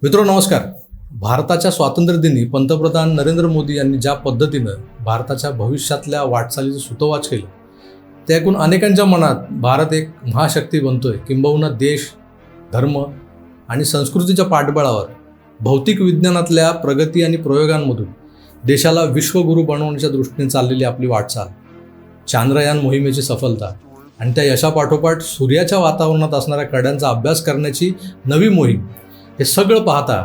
मित्रांनो नमस्कार. भारताच्या स्वातंत्र्यदिनी पंतप्रधान नरेंद्र मोदी यांनी ज्या पद्धतीनं भारताच्या भविष्यातल्या वाटचालीचं सुतोवाच केलं ते ऐकून अनेकांच्या मनात भारत एक महाशक्ती बनतोय, किंबहुना देश, धर्म आणि संस्कृतीच्या पाठबळावर भौतिक विज्ञानातल्या प्रगती आणि प्रयोगांमधून देशाला विश्वगुरू बनवण्याच्या दृष्टीने चाललेली आपली वाटचाल, चांद्रयान मोहिमेची सफलता आणि त्या यशापाठोपाठ सूर्याच्या वातावरणात असणाऱ्या कड्यांचा अभ्यास करण्याची नवी मोहीम, हे सगळं पाहता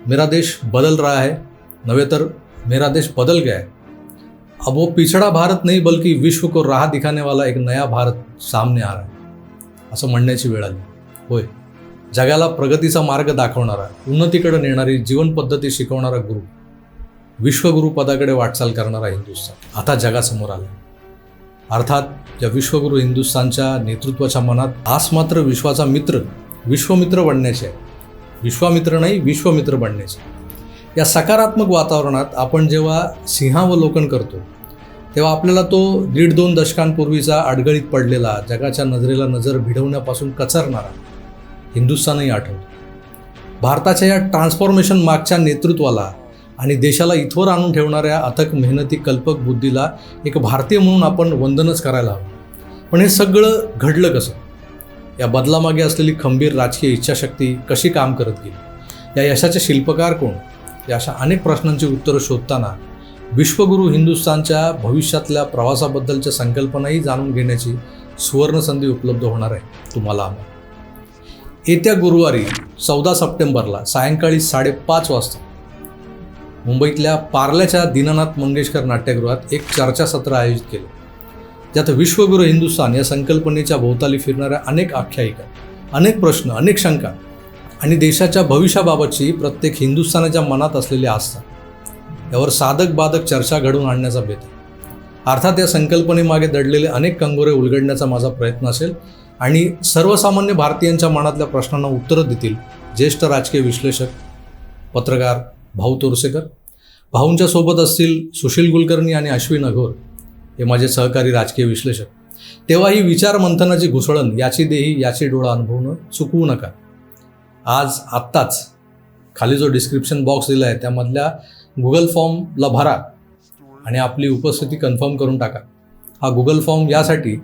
मेरा देश बदल रहा है, नवे तर मेरा देश बदल गया है. अब वो पिछड़ा भारत नहीं बल्कि विश्व को राह दिखाने वाला एक नया भारत सामने आ रहा है असं म्हणण्याची वेळ आली. होय, जगाला प्रगतीचा मार्ग दाखवणारा, उन्नतीकडे नेणारी जीवन पद्धती शिकवणारा गुरु, विश्वगुरू पदाकडे वाटचाल करणारा हिंदुस्थान आता जगासमोर आला. अर्थात या विश्वगुरू हिंदुस्थानच्या नेतृत्वाच्या मनात आस मात्र विश्वाचा मित्र, विश्वमित्र बनण्याचे आहे. विश्वामित्र नाही, विश्वमित्र बनण्याचे. या सकारात्मक वातावरणात आपण जेव्हा सिंहावलोकन करतो तेव्हा आपल्याला तो 1.5-2 दशकांपूर्वीचा अडगळीत पडलेला, जगाच्या नजरेला नजर भिडवण्यापासून कचरणारा हिंदुस्थानही आठवतो. भारताच्या या ट्रान्सफॉर्मेशन मागच्या नेतृत्वाला आणि देशाला इथवर आणून ठेवणाऱ्या अथक मेहनती, कल्पक बुद्धीला एक भारतीय म्हणून आपण वंदनच करायला हवं. पण हे सगळं घडलं कसं? या बदलामागे असलेली खंबीर राजकीय इच्छाशक्ती कशी काम करत गेली? या यशाचे शिल्पकार कोण? या अशा अनेक प्रश्नांची उत्तरं शोधताना विश्वगुरू हिंदुस्थानच्या भविष्यातल्या प्रवासाबद्दलच्या संकल्पनाही जाणून घेण्याची सुवर्ण संधी उपलब्ध होणार आहे तुम्हाला आम्हाला. येत्या गुरुवारी 14 सप्टेंबरला सायंकाळी 5:30 वाजता मुंबईतल्या पार्ल्याच्या दीनानाथ मंगेशकर नाट्यगृहात एक चर्चासत्र आयोजित केलं, ज्यात विश्वगुरू हिंदुस्थान या संकल्पनेच्या भोवताली फिरणाऱ्या अनेक आख्यायिका, अनेक प्रश्न, अनेक शंका आणि देशाच्या भविष्याबाबतची प्रत्येक हिंदुस्थानाच्या मनात असलेली आस्था यावर साधक बाधक चर्चा घडवून आणण्याचा बेत आहे. अर्थात या संकल्पनेमागे दडलेले अनेक कंगोरे उलगडण्याचा माझा प्रयत्न असेल आणि सर्वसामान्य भारतीयांच्या मनातल्या प्रश्नांना उत्तरं देतील ज्येष्ठ राजकीय विश्लेषक, पत्रकार भाऊ तोरसेकर. भाऊंच्या सोबत असतील सुशील कुलकर्णी आणि अश्विन अघोर, हे माझे सहकारी राजकीय विश्लेषक. तेव्हा ही विचार मंथनाची घुसळण, याची देही याची डोळा अनुभवणं चुकवू नका. आत्ताच खाली जो डिस्क्रिप्शन बॉक्स दिला आहे त्यामधल्या गुगल फॉर्मला भरा आणि आपली उपस्थिती कन्फर्म करून टाका. हा गुगल फॉर्म यासाठी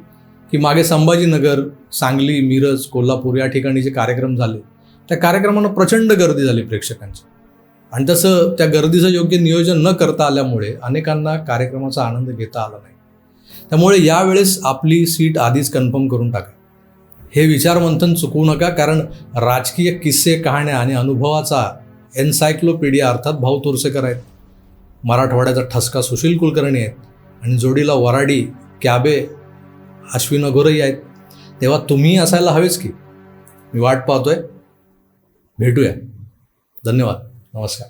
की मागे संभाजीनगर, सांगली, मिरज, कोल्हापूर या ठिकाणी जे कार्यक्रम झाले त्या कार्यक्रमांना प्रचंड गर्दी झाली प्रेक्षकांची, आणि तसं त्या गर्दीचं योग्य नियोजन न करता आल्यामुळे अनेकांना कार्यक्रमाचा आनंद घेता आला नाही. त्यामुळे यावेळेस आपली सीट आधीच कन्फर्म करून टाका. हे विचारमंथन चुकवू नका, कारण राजकीय किस्से, कहाण्या आणि अनुभवाचा एन्सायक्लोपीडिया अर्थात भाऊ तोरसेकर आहेत, मराठवाड्याचा ठसका सुशील कुलकर्णी आहेत आणि जोडीला वराडी कॅबे अश्विन अघोरही आहेत. तेव्हा तुम्ही असायला हवेच की. मी वाट पाहतोय. भेटूया. धन्यवाद. नमस्कार.